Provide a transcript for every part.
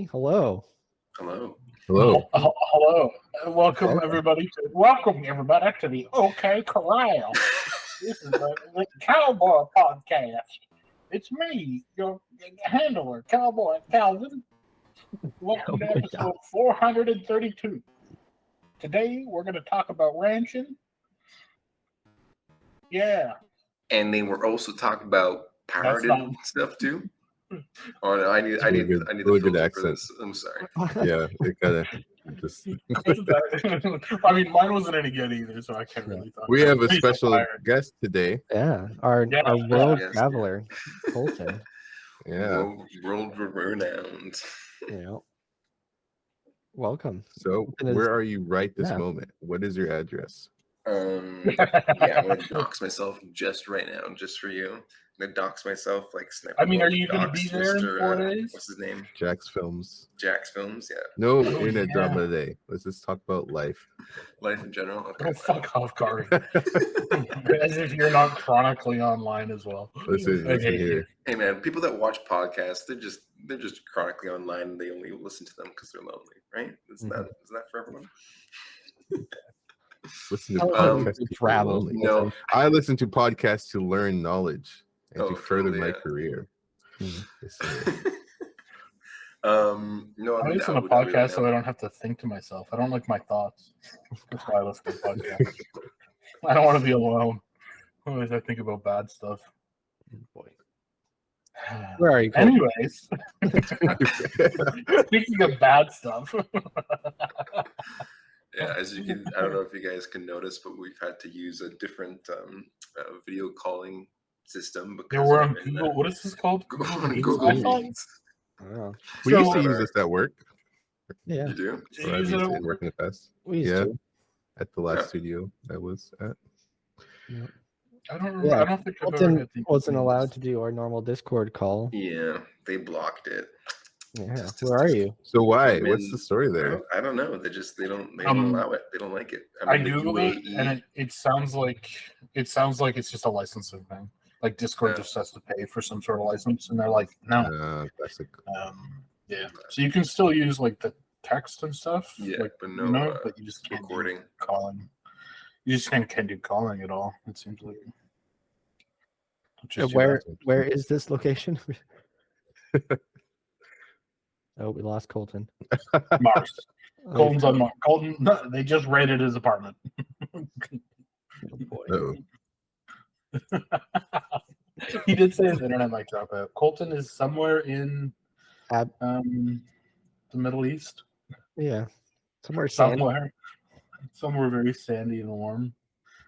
me? Hello. Hello. Hello. Hello. Welcome everybody to the OK Corral. This is the Cowboy Podcast. It's me, your handler, Cowboy Calvin. Welcome to episode 432. Today we're going to talk about ranching. Yeah. And then we're also talking about pirated stuff too. Oh no, I need really good accent. I'm sorry. Yeah, it kind of just. I mean, mine wasn't any good either, so I can't really talk. We have a special guest today. Yeah, our world traveler, Kolton. Yeah, world renowned. Yeah. Welcome. So, where are you right this moment? What is your address? I'm gonna dox myself just right now, just for you. I'm gonna dox myself like Sniper. I mean, are you gonna be there in 4 days? What's his name? Jack's Films. Jack's Films, yeah. No internet drama today. Let's just talk about life. Life in general. Okay. Oh, fuck off, Gary. As if you're not chronically online as well. Listen here. Hey man, people that watch podcasts, they're just chronically online and they only listen to them because they're lonely, right? Isn't that for everyone? Listen to podcasts to travel. No, I listen to podcasts to learn knowledge and to further my career. No, I listen to podcasts so I don't have to think to myself. I don't like my thoughts. That's why I listen to podcasts. I don't want to be alone. Otherwise, I think about bad stuff. Boy. Where are you? Anyways, speaking of bad stuff. Yeah, as you can, I don't know if you guys can notice, but we've had to use a different video calling system. Because we're on Google. What is this called? Google Meets. We used to use this at work. Yeah. You do? I used to work in the past. We used to. At the last studio I was at. Yeah. I don't remember. I don't think Kolton wasn't allowed to do our normal Discord call. Yeah, they blocked it. Yeah. Where are you? So why? What's the story there? I don't know. They don't allow it. They don't like it. I Googled it, and it sounds like it's just a licensing thing. Like Discord just has to pay for some sort of license, and they're like, no. Yeah. So you can still use like the text and stuff. Yeah, like, but no, but you just can't recording do calling. You just can't do calling at all. It seems like. Where is this location? Oh, we lost Kolton. Mars. Kolton's on Mars. Kolton. No, they just raided his apartment. Oh. He did say his internet might drop out. Kolton is somewhere in the Middle East. Yeah, somewhere very sandy and warm.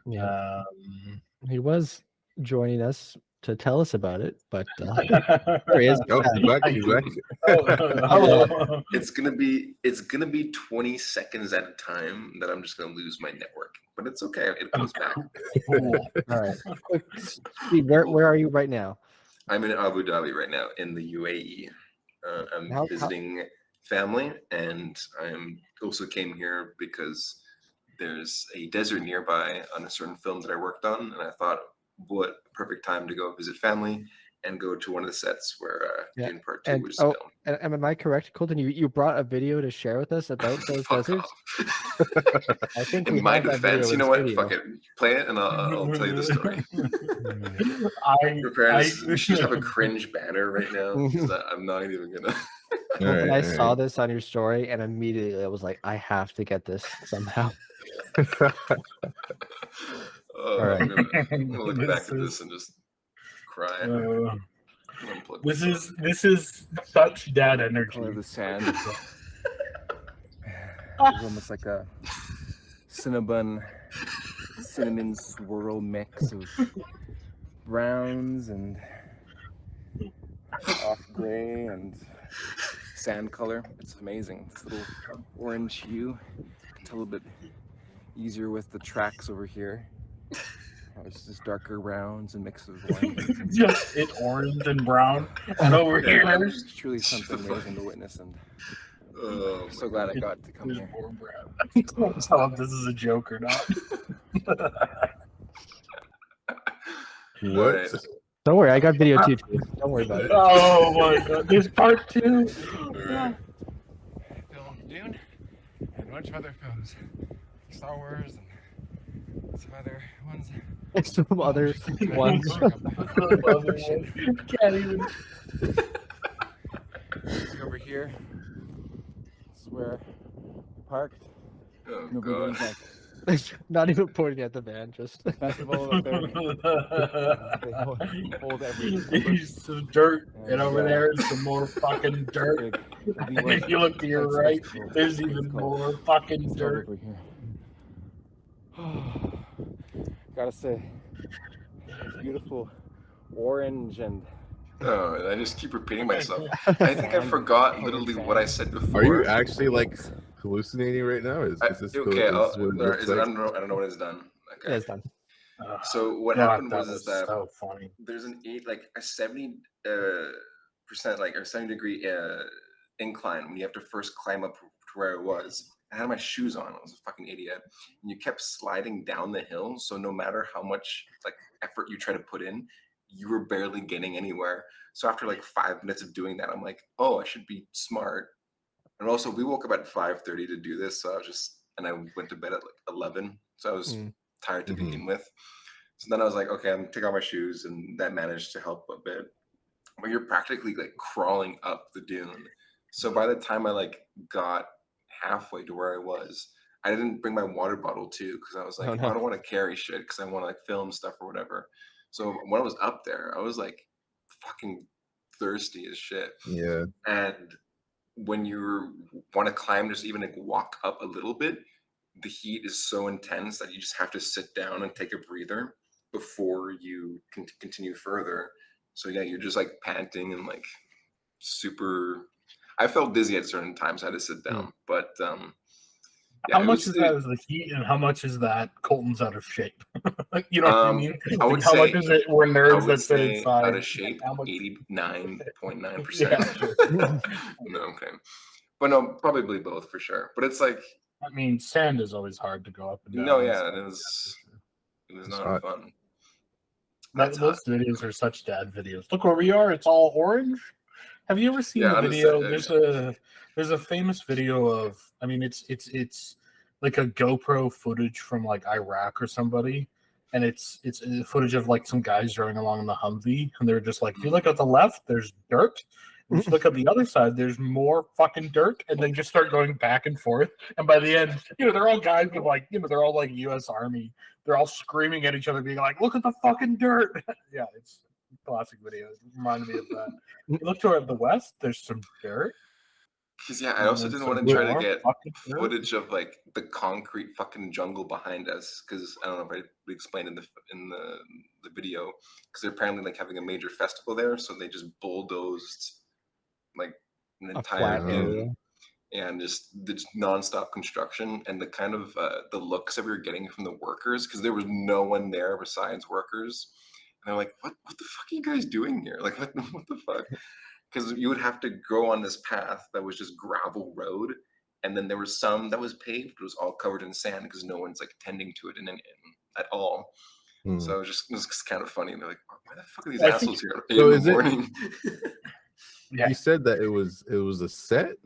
Yeah, he was joining us to tell us about it, but there he is. He's back. Hello. It's gonna be 20 seconds at a time that I'm just gonna lose my network, but it's okay. It comes back. All right. Steve, where are you right now? I'm in Abu Dhabi right now in the UAE. I'm visiting family, and I'm also came here because there's a desert nearby on a certain film that I worked on, and I thought, what a perfect time to go visit family and go to one of the sets where in part 2 was filmed. And am I correct, Kolton? You brought a video to share with us about those deserts? I think in my defense, you know what? Fuck it. Play it and I'll tell you the story. We should have a cringe banner right now because I'm not even gonna. I saw this on your story and immediately I was like, I have to get this somehow. All right. I'm gonna look back at this and just cry. This is such dad energy. Color of the sand. It's almost like a cinnamon swirl mix of browns and off gray and sand color. It's amazing. This little orange hue. It's a little bit easier with the tracks over here. It's just darker browns and mix of orange. Just orange and brown, and over here, it's truly something amazing to witness, and I'm so glad I got to come here. I can't tell if this is a joke or not. What? Don't worry, I got video too. Don't worry about it. Oh my god, there's part 2. bunch of other films, Star Wars and some other ones. Some other ones. Can't even. See over here. This is where we parked. Oh Nobody god. goes back. Not even pointing at the van, just Festival up there. They hold every There's some dirt, and And, over there is some more fucking dirt. big, And if you look to your right, there's even more fucking dirt. over here. Gotta say, beautiful orange and Oh, I just keep repeating myself. I think I forgot literally what I said before. Are you actually like hallucinating right now? Is this still, Okay, is this what it looks like? I don't know when it's done. Okay. yeah, it's done. So what God, happened was was that so funny. there's a 70% like or 70-degree incline when you have to first climb up to where I was. I had my shoes on. I was a fucking idiot. And you kept sliding down the hill, so no matter how much like effort you try to put in, you were barely getting anywhere. So after like 5 minutes of doing that, I'm like, oh, I should be smart. And also, we woke up at 5:30 to do this, so and I went to bed at like 11, so I was tired to begin with. So then I was like, okay, I'm gonna take off my shoes, and that managed to help a bit. But you're practically like crawling up the dune. So by the time I like got halfway to where I was, I didn't bring my water bottle too because I was like, Oh, I no. don't want to carry shit because I want to like film stuff or whatever. So when I was up there, I was like fucking thirsty as shit. Yeah. And when you want to climb, just even like walk up a little bit, the heat is so intense that you just have to sit down and take a breather before you can continue further. So yeah, you're just like panting and like super. I felt dizzy at certain times. I had to sit down, but yeah, How much is that as the heat, and how much is that Colton's out of shape? You know what I mean? I would how say much is it we're I nerds would that sit say inside? out of shape, How much- 89.9%. No, okay, but no, probably both for sure. But it's like, I mean, sand is always hard to go up and down. no, yeah, it was not hot. fun. Those videos are such dad videos. Look where we are; it's all orange. Have you ever seen Yeah, the video? There's a famous video of. I mean, it's like a GoPro footage from like Iraq or somebody, and it's footage of like some guys driving along in the Humvee, and they're just like, if you look at the left, there's dirt. And if you look at the other side, there's more fucking dirt, and they just start going back and forth. And by the end, they're all guys with like, they're all like U.S. Army. They're all screaming at each other, being like, "Look at the fucking dirt!" Yeah, it's a classic video. It reminded me of that. You look toward the west, there's some dirt. Because yeah, I also didn't want to try to get footage of like the concrete fucking jungle behind us. Because I don't know if I explained in the video. Because they're apparently like having a major festival there, so they just bulldozed like an entire dune, and just nonstop construction, and the kind of the looks that we were getting from the workers, because there was no one there besides workers, and they're like, what the fuck are you guys doing here? Like what the fuck? Because you would have to go on this path that was just gravel road, and then there was some that was paved, but it was all covered in sand because no one's like tending to it at all. So it was just kind of funny. And they're like, why the fuck are these assholes here at 8 in the morning? Yeah. You said that it was a set.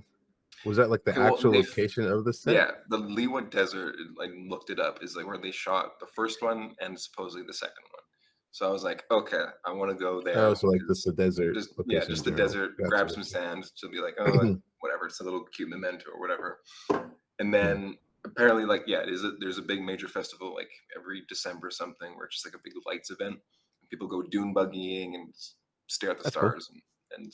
Was that like the actual location of the set? Yeah, the Leeward Desert. I looked it up. Is like where they shot the first one and supposedly the second one. So I was like, okay, I want to go there. Oh, so like just the desert. Just the desert. Gotcha. Grab some sand to be like, oh, whatever. It's a little cute memento or whatever. And then apparently, like, yeah, there's a big major festival like every December or something where it's just like a big lights event. And people go dune buggying and stare at the stars and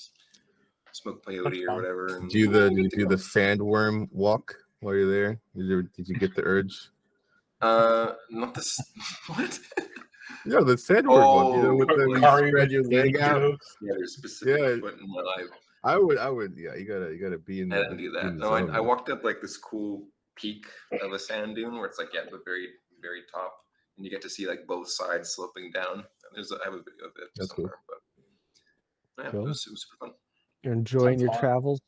smoke peyote or whatever. And do you do the sandworm walk while you're there? Did you get the urge? Not this. What? Yeah, the sandworm walk. With the you spread your leg out. Yeah, there's specific foot in my life. I would. Yeah, you gotta be in. I didn't do that. No, I walked up like this cool peak of a sand dune where it's like the very very top, and you get to see like both sides sloping down. And I have a video of it somewhere, but yeah, cool. It was super fun. You're enjoying your travels?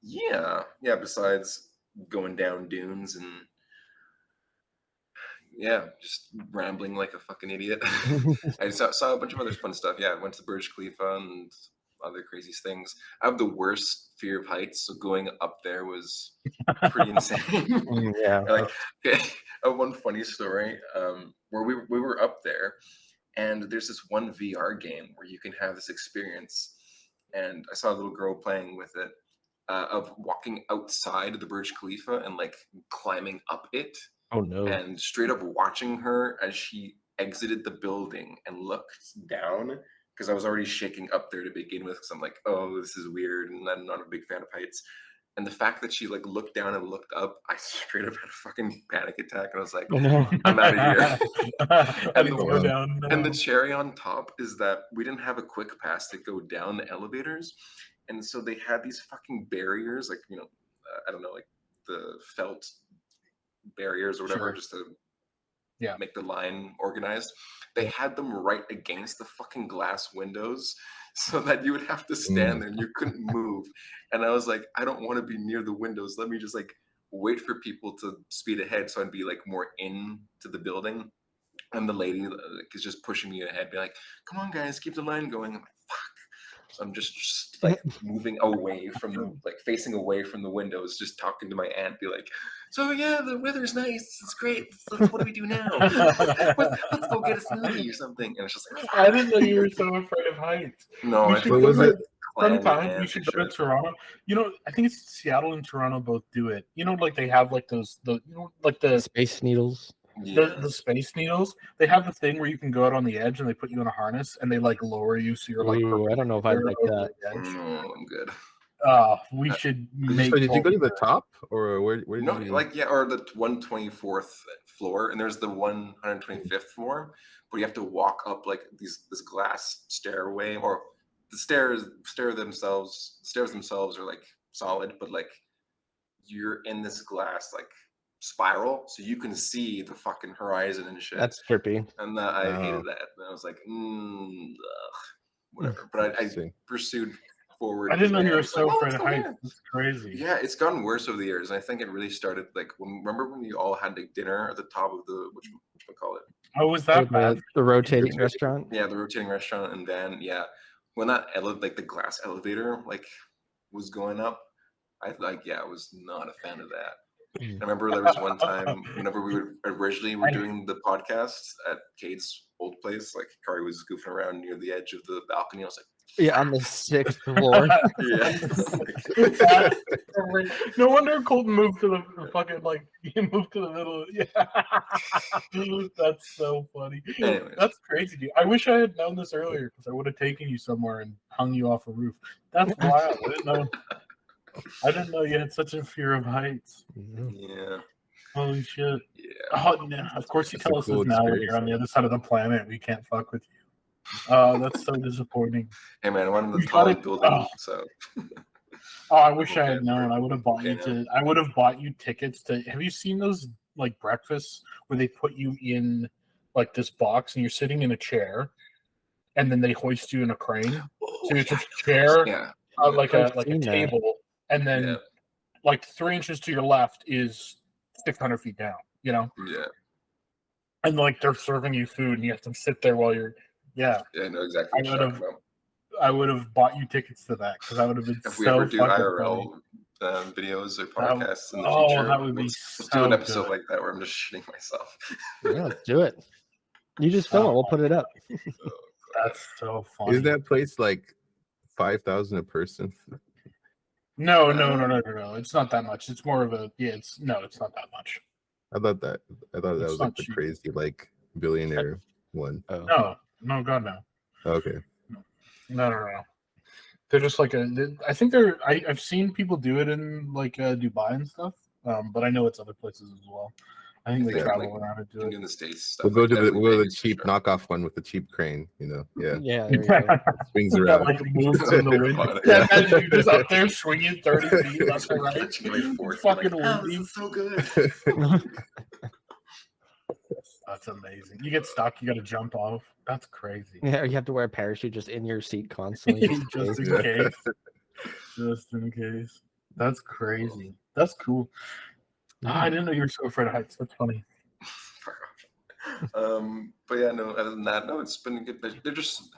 Yeah. Besides going down dunes and just rambling like a fucking idiot. I saw a bunch of other fun stuff. Yeah, I went to Burj Khalifa and other crazy things. I have the worst fear of heights, so going up there was pretty insane. Yeah. Like, okay, one funny story where we were up there, and there's this one VR game where you can have this experience, and I saw a little girl playing with it, of walking outside the Burj Khalifa and like climbing up it. Oh no. And straight up watching her as she exited the building and looked down, because I was already shaking up there to begin with, because I'm like, oh, this is weird, and I'm not a big fan of heights. And the fact that she like looked down and looked up, I straight up had a fucking panic attack, and I was like, Oh no. I'm out of here. And the No. cherry on top is that we didn't have a quick pass to go down the elevators, and so they had these fucking barriers, like, you know, I don't know, like the felt barriers or whatever, Sure. just to Yeah. make the line organized. They had them right against the fucking glass windows, so that you would have to stand there and you couldn't move. And I was like, I don't want to be near the windows. Let me just like wait for people to speed ahead, so I'd be like more into the building. And the lady is just pushing me ahead, be like, come on guys, keep the line going. I'm like, fuck. So I'm just like moving away from the, like facing away from the windows, just talking to my aunt, be like, so yeah, the weather's nice, it's great. So what do we do now? Let's go get a smoothie or something. And it's just like, I didn't know you were so afraid of heights. no, We I should think go it's to- like Sometime Clan we and should go to shit. Toronto. You know, I think it's Seattle and Toronto both do it. You know, like they have like those, the you know, like the Space needles. Yeah. the space needles. They have the thing where you can go out on the edge and they put you in a harness and they like lower you, so you're like. Ooh, I don't know if I'd like perpendicular that. over the edge. No, I'm good. We should Did you, make. so did you go to the top, or where did No, you? like, yeah, or the 124th floor, and there's the 125th floor, but you have to walk up like this glass stairway, or the stairs themselves are like solid, but like you're in this glass like spiral, so you can see the fucking horizon and shit. That's trippy. And I Oh. hated that. And I was like, whatever. But I Interesting. pursued forward. I didn't know and you I were was so like, oh, afraid it's of still heights. there. It's crazy. Yeah, it's gotten worse over the years. And I think it really started like remember when you all had like dinner at the top of the what you call it? Oh, was that bad? The rotating restaurant. Yeah, the rotating restaurant, and then when that like the glass elevator like was going up, I was not a fan of that. I remember there was one time whenever we originally were doing the podcast at Kate's old place, like Kari was goofing around near the edge of the balcony. I was like, Yeah, on the 6th floor. yeah. No wonder Kolton moved to the fucking like he moved to the middle. Yeah, that's so funny. Anyways. That's crazy, dude. I wish I had known this earlier because I would have taken you somewhere and hung you off a roof. That's wild. I didn't know you had such a fear of heights. Yeah. Holy shit. Yeah. Oh, no. Of course you That's a tell us cool this now when experience, you're on the though. other side of the planet. We can't fuck with you. That's so disappointing. Hey man, I wanted the You gotta- tallest building, so Oh, I wish I Okay, had known. I would have bought you okay, I would have bought you tickets to. Have you seen those like breakfasts where they put you in like this box and you're sitting in a chair, and then they hoist you in a crane? So it's a chair, yeah. like I've a seen that. table, and then Yeah. like 3 inches to your left is 600 feet down. You know, Yeah. and like they're serving you food, and you have to sit there while you're. Yeah, Yeah, I know exactly what I you're would've- talking about. I would have bought you tickets to that because I would have been If we so ever do fucking funny. IRL videos or podcasts in the oh, future, that would be let's do so an episode good. like that where I'm just shitting myself. Yeah, let's do it. You just film it. We'll put it up. That's so funny. Is that place like 5,000 a person? No. It's not that much. It's more of a it's not that much. I thought that It's was not like the cheap. crazy like billionaire one. Oh. No, God no. Okay. No. They're just like I think I've seen people do it in like Dubai and stuff. But I know it's other places as well. I think they Yeah, travel like, around and do In it. the States, We'll go to definitely the Vegas for cheap sure. knockoff one with the cheap crane. You know, yeah, Yeah, there you go. swings That around. like moves in the wind. Robotic. Yeah, imagine you're just up there swinging 30 feet left and right. Catching my fourth, Fucking like, oh, windy. this is so good. That's amazing. You get stuck, you got to jump off. That's crazy. Yeah, you have to wear a parachute just in your seat constantly. Just in Yeah. case. Just in case. That's crazy. That's cool. I didn't know you were so afraid of heights. That's funny. But yeah, no, other than that, no, it's been good. They're just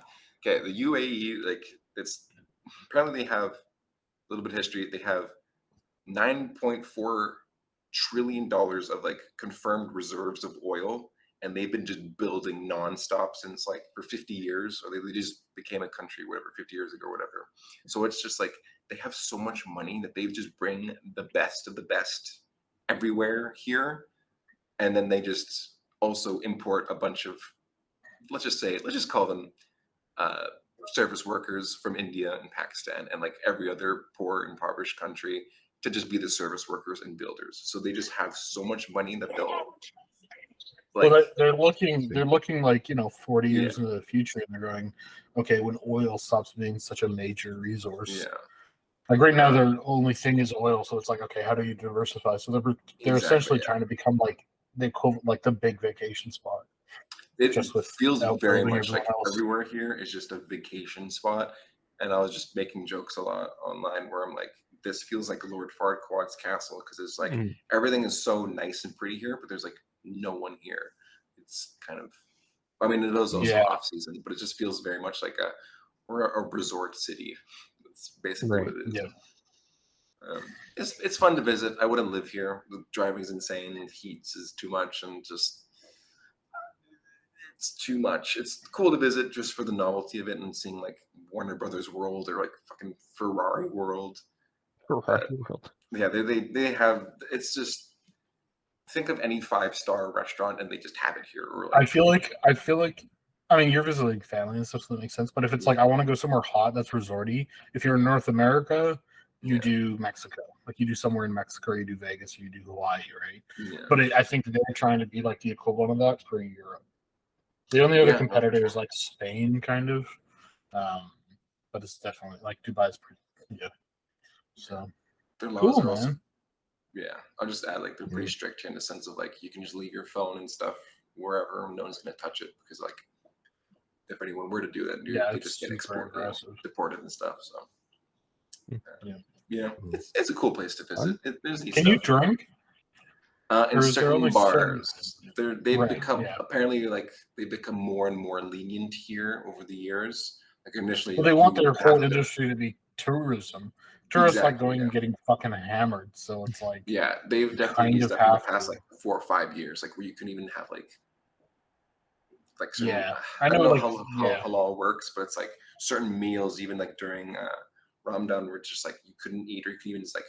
okay. The UAE, like, it's apparently they have a little bit of history. They have $9.4 trillion of like confirmed reserves of oil, and they've been just building nonstop since like for 50 years, or they just became a country, whatever, 50 years ago, whatever. So it's just like they have so much money that they just bring the best of the best everywhere here, and then they just also import a bunch of, let's just call them service workers from India and Pakistan and like every other poor, impoverished country to just be the service workers and builders. So they just have so much money that they'll like. Well, they're looking like 40 years into the future, and they're going, okay, when oil stops being such a major resource. Yeah. Like right now, their only thing is oil, so it's like, okay, how do you diversify? So they're essentially trying to become like the equivalent, like the big vacation spot. It just with feels very much like else. everywhere here is just a vacation spot. And I was just making jokes a lot online where I'm like, this feels like Lord Farquaad's castle, because it's like everything is so nice and pretty here, but there's like no one here. It's kind of, I mean, it is also off season, but it just feels very much like a resort city. That's basically what it is. Yeah. It's fun to visit. I wouldn't live here. The driving's insane. The heat is too much, and just it's too much. It's cool to visit just for the novelty of it and seeing like Warner Brothers World or like fucking Ferrari World. Yeah, they have. It's just, think of any 5-star restaurant and they just have it here. Or like, I feel like. I mean, you're visiting family and stuff, so that makes sense. But if it's like I want to go somewhere hot that's resorty, if you're in North America, you do Mexico. Like you do somewhere in Mexico, or you do Vegas, or you do Hawaii, right? Yeah. But I think they're trying to be like the equivalent of that for Europe. The only other competitor is like Spain, kind of. But it's definitely like Dubai's pretty good. So their laws cool, are also, man. yeah, I'll just add like they're pretty strict in the sense of like you can just leave your phone and stuff wherever, no one's gonna touch it, because like if anyone were to do that, they just get deported and stuff. So it's a cool place to visit. Can you drink? In certain bars, they've become apparently like they've become more and more lenient here over the years. Like initially, well, they want their whole industry to be tourism. Tourists like going and getting fucking hammered, so it's like they've definitely eased up in the past like 4 or 5 years, like where you couldn't even have like certain, I don't know like, how halal works, but it's like certain meals, even like during Ramadan, were just like you couldn't eat, or you could even just like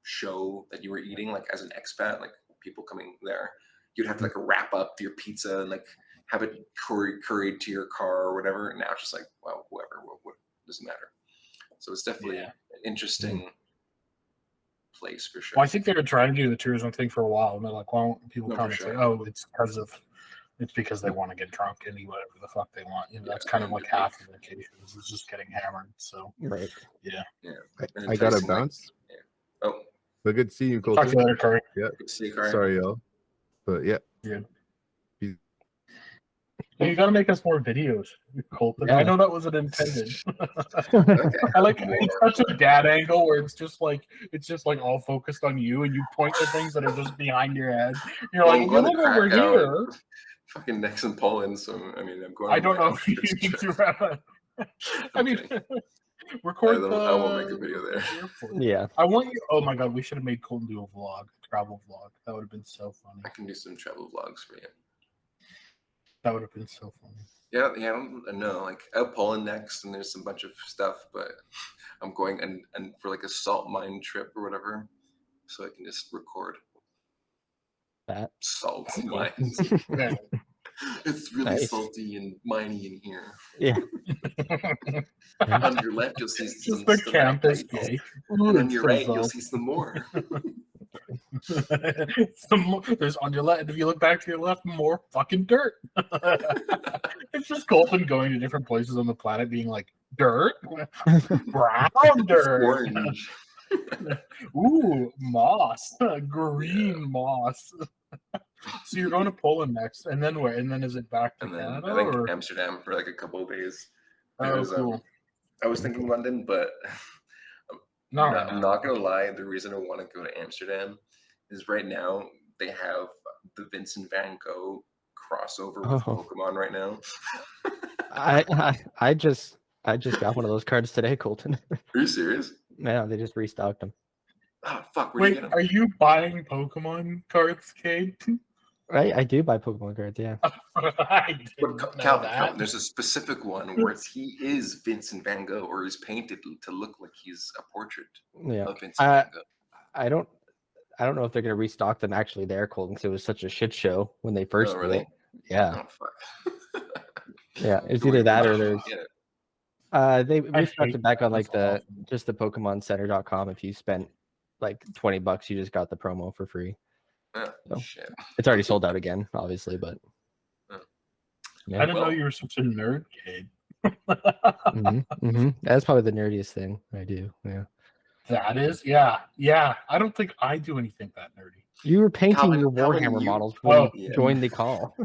show that you were eating, like as an expat, like people coming there, you'd have to like wrap up your pizza and like have it curried to your car or whatever. And now it's just like, well, whoever, what doesn't matter. So it's definitely an interesting place for sure. Well, I think they were trying to do the tourism thing for a while, and they're like, why don't people come and say, oh, it's because they want to get drunk and eat whatever the fuck they want. That's kind of like half of the vacation is just getting hammered. So I got to bounce. Oh, so good to see you, Kolton. Talk to you later, Curry. Yeah. Sorry, y'all. But yeah. You got to make us more videos, Kolton. I know that wasn't intended. I like it's such a dad angle where it's just like all focused on you, and you point to things that are just behind your head. You're like, look over here. Fucking next in Poland, so I mean, I'm going. I don't know if you need to wrap up. I mean, record the. I won't make a video there. Yeah. I want you. Oh my god, we should have made Kolton do a vlog, travel vlog. That would have been so funny. I can do some travel vlogs for you. That would have been so funny. Yeah, I don't know. Like out Poland next, and there's a bunch of stuff, but I'm going and for like a salt mine trip or whatever, so I can just record that salt mines. It's really salty and miney in here. Yeah. On your left, you'll see some campus. And on your right, you'll see some more. There's on your left. If you look back to your left, more fucking dirt. It's just Kolton going to different places on the planet, being like dirt, brown dirt, orange. Ooh, moss, green moss. So you're going to Poland next, and then where? And then is it back to Canada? I think Amsterdam for like a couple of days. Cool. I was thinking London, but I'm not gonna lie. The reason I want to go to Amsterdam is right now they have the Vincent Van Gogh crossover with Pokemon right now. I just I just got one of those cards today, Colton. Are you serious? Yeah, they just restocked them. Oh fuck! Where do you Wait, get them? are you buying Pokemon cards, Cade? I do buy Pokemon cards, yeah. I didn't But know Calvin, that. there's a specific one where he is Vincent Van Gogh, or is painted to look like he's a portrait Yeah. of Vincent Van Gogh. I don't know if they're gonna restock them actually there, Colton, because it was such a shit show when they first Oh, did really? it. Yeah. Oh fuck. Yeah. It's So either wait, that or where there's did you get it? they I restocked hate it back on that like so just the PokemonCenter.com. If you spent like $20, you just got the promo for free. Oh, So. shit. It's already sold out again, obviously, but I didn't know you were such a nerd, Cade. That's probably the nerdiest thing I do. Yeah. That is, yeah. I don't think I do anything that nerdy. You were painting Calvin, your Calvin, Warhammer you- models when you yeah. joined the call.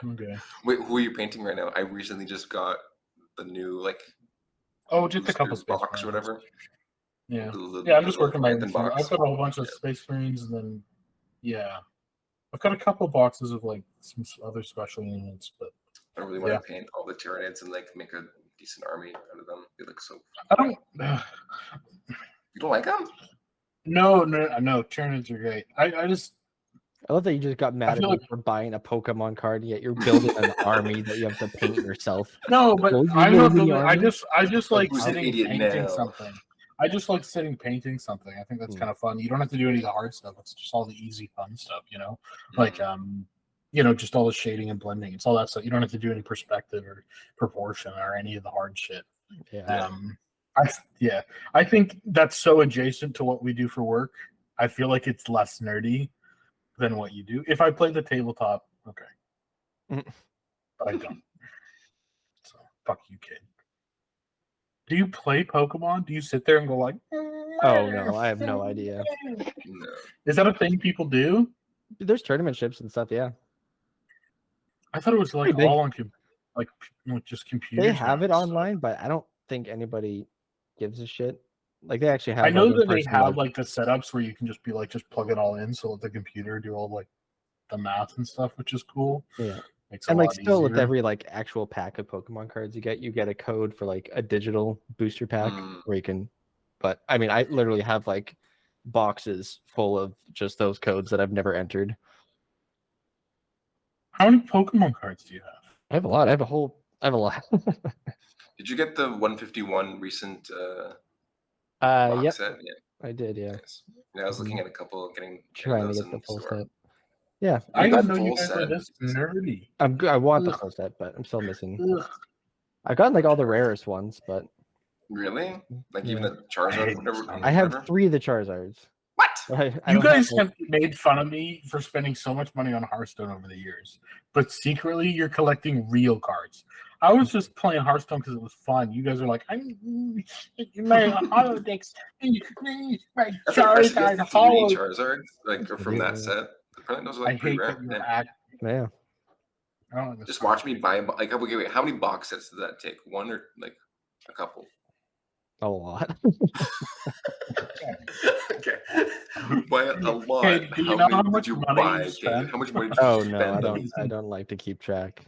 Okay. Wait, who are you painting right now? I recently just got the new Oh, just a couple booster Space box or Marines. whatever. Yeah. The Yeah, I'm just little working my Lantern way through. I box. put a whole bunch of Space Marines, and then I've got a couple boxes of like some other special units, but I don't really want to paint all the Tyranids and like make a decent army out of them. They look so. I don't. You don't like them? No. Tyranids are great. I just I love that you just got mad at me for buying a Pokemon card, yet you're building an army that you have to paint yourself. no, but Well, you I'm know not the building. I army? just like Who's an sitting idiot painting now? something. I just like sitting painting something. I think that's kind of fun. You don't have to do any of the hard stuff. It's just all the easy fun stuff, Like just all the shading and blending. It's all that stuff. You don't have to do any perspective or proportion or any of the hard shit. Yeah. I think that's so adjacent to what we do for work. I feel like it's less nerdy than what you do. If I played the tabletop, okay. But I don't. So fuck you, kid. Do you play Pokemon? Do you sit there and go like, Oh no, I have no idea. No. Is that a thing people do? There's tournament ships and stuff, yeah. I thought it was like Pretty big. all on just computers. They have it now. online, but I don't think anybody gives a shit. Like they actually have. I know like, that they in-person, have like the setups where you can just be like just plug it all in, so let the computer do all like the math and stuff, which is cool. Yeah. Makes it And a like lot still with easier. every like actual pack of Pokemon cards you get a code for like a digital booster pack where you can. But I mean, I literally have like boxes full of just those codes that I've never entered. How many Pokemon cards do you have? I have a lot. I have a lot. Did you get the 151 recent Yep, box set? Yeah. I did. Yeah. Nice. Yeah, I was looking at a couple, getting Trying to those get the in full store. set. Yeah, I got didn't know you full guys were set. this nerdy. I want the Ugh. full set, but I'm still missing. Ugh. I've gotten like all the rarest ones, but Really? Like even Yeah. the Charizard, whatever. I have whatever? 3 of the Charizards. What? I You don't guys like- have made fun of me for spending so much money on Hearthstone over the years, but secretly you're collecting real cards. I was just playing Hearthstone because it was fun. You guys are like, I'm my holodecks, my I think Chris, you Charizard have hollow. 3 Charizards, like from that set. Apparently those are I like pretty hate rare. that you're Yeah. act. Yeah. I don't understand. Just watch me buy like wait, how many box sets does that take? One or like a couple? A lot. Okay. By a lot. Hey, do you know how many much did you money buy? you Kate? spent? How much money did you Oh spend? no, on I don't like to keep track.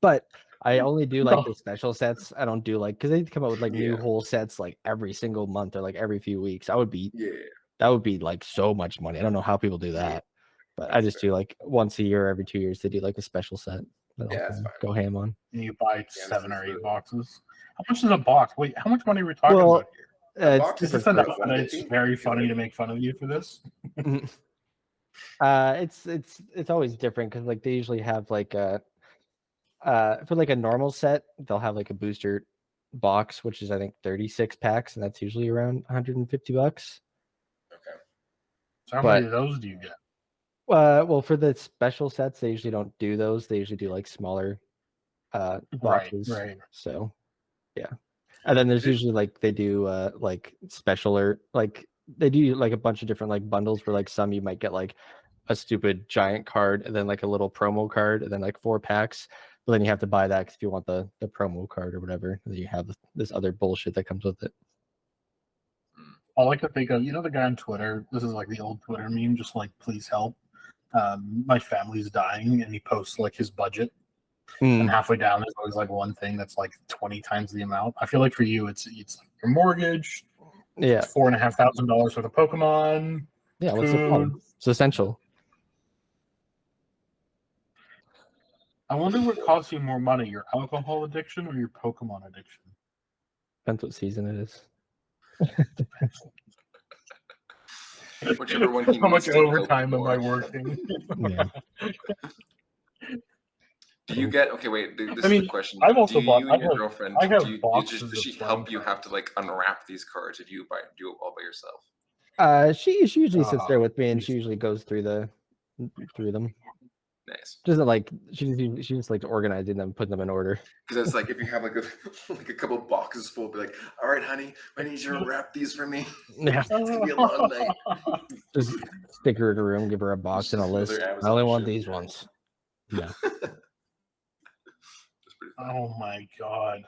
But I only do like the special sets. I don't do like because they come out with like new whole sets like every single month or like every few weeks. That would be like so much money. I don't know how people do that. But I just do like once a year, every 2 years, they do like a special set that Yeah, I'll that's fine. go ham on. And you buy Yeah, 7 this or is 8 the- boxes. How much is a box? Wait, how much money are we talking Well, about here? box It's Is this different enough that it's very funny to make fun of you for this? it's always different because like they usually have like for like a normal set they'll have like a booster box which is I think 36 packs and that's usually around $150. Okay. So how But- many of those do you get? Well, for the special sets they usually don't do those. They usually do like smaller boxes. Right. So yeah, and then there's usually like they do like special or like they do like a bunch of different like bundles where like some you might get like a stupid giant card and then like a little promo card and then like 4 packs, but then you have to buy that if you want the promo card or whatever. And then you have this other bullshit that comes with it. All I could think of, the guy on Twitter, this is like the old Twitter meme, just like, please help. My family's dying, and he posts like his budget. And halfway down, there's always like one thing that's like 20 times the amount. I feel like for you, it's like your mortgage, $4,500 worth of Pokemon. Yeah, what's the fun? It's essential. I wonder what costs you more money, your alcohol addiction or your Pokemon addiction? Depends what season it is. Whichever one he How much needs to overtime am I more. working? Yeah. Do you get okay? Wait, this is the question. I've also do bought. you and your girlfriend? I have do you boxes just, does she of help playing you cards. have to like unwrap these cards? Or do you do it all by yourself? She usually sits there with me, and she usually goes through them. Nice. Doesn't like she just likes organizing them, putting them in order. Because it's like if you have like a like a couple boxes full, be like, all right, honey, I need you to wrap these for me. Yeah. It's gonna be a long night. Just stick her in a room, give her a box and a list. I only want these ones. Yeah. Oh my god,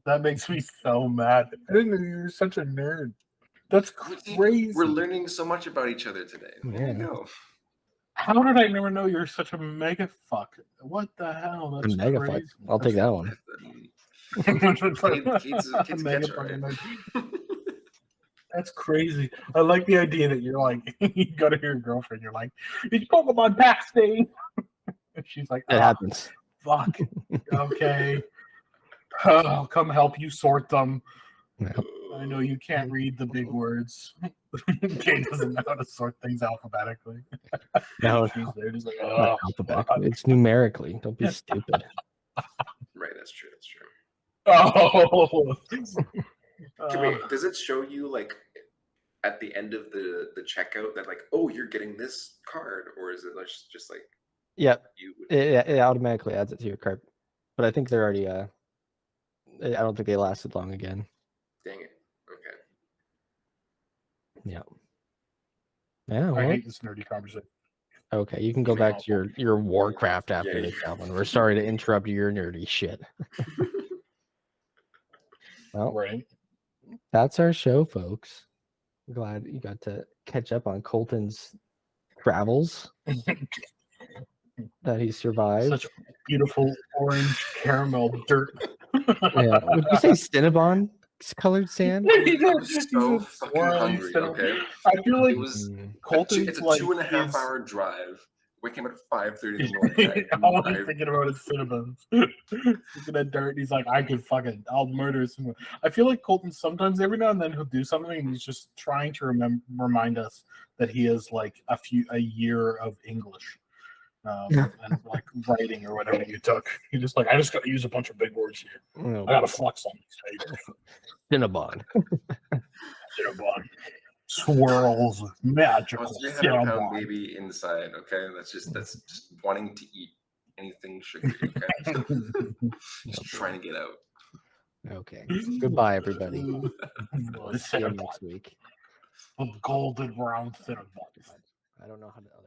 that makes me so mad. I didn't know you were such a nerd. That's crazy. We're learning so much about each other today. There you go. How did I never know you're such a mega fuck? What the hell? That's a mega crazy. fuck. I'll take that one. Kate's a catcher, right? That's crazy. I like the idea that you're like, you go to your girlfriend, you're like, it's Pokemon packs day. And she's like, It happens. Fuck. Okay. I'll come help you sort them. Yeah. I know you can't read the big words. Kate doesn't know how to sort things alphabetically. No, she's there just like, not alphabetically. It's numerically. Don't be stupid. Right, that's true. That's true. Oh. Wait, does it show you like at the end of the checkout that like, oh, you're getting this card, or is it just like? Yeah, it automatically adds it to your cart, but I think they're already. I don't think they lasted long again. Dang it. Okay. Yeah. Yeah. I hate this nerdy conversation. Okay, you can go back to your Warcraft after this, Calvin. We're sorry to interrupt your nerdy shit. Well, right. That's our show, folks. Glad you got to catch up on Kolton's travels. That he survived. Such beautiful orange caramel dirt. Yeah. Would you say Cinnabon colored sand? I'm so fucking hungry. Okay. I feel like it was Kolton's it's a like 2.5 hour drive. Waking up at 5:30 in the morning. All I'm thinking about is Cinnabons. Looking at dirt, he's like, I'll murder someone. I feel like Kolton sometimes, every now and then, he'll do something, and he's just trying to remind us that he is like a year of English. And like writing or whatever you took. You're just like, I just got to use a bunch of big words here. Oh, I got to flex on these tables. Cinnabon. Cinnabon. Swirls, magical. 300-pound baby inside. Okay, that's just wanting to eat anything sugary. Okay, just trying to get out. Okay. Goodbye, everybody. See you Cinnabon. next week. A golden brown Cinnabon. I don't know how to other.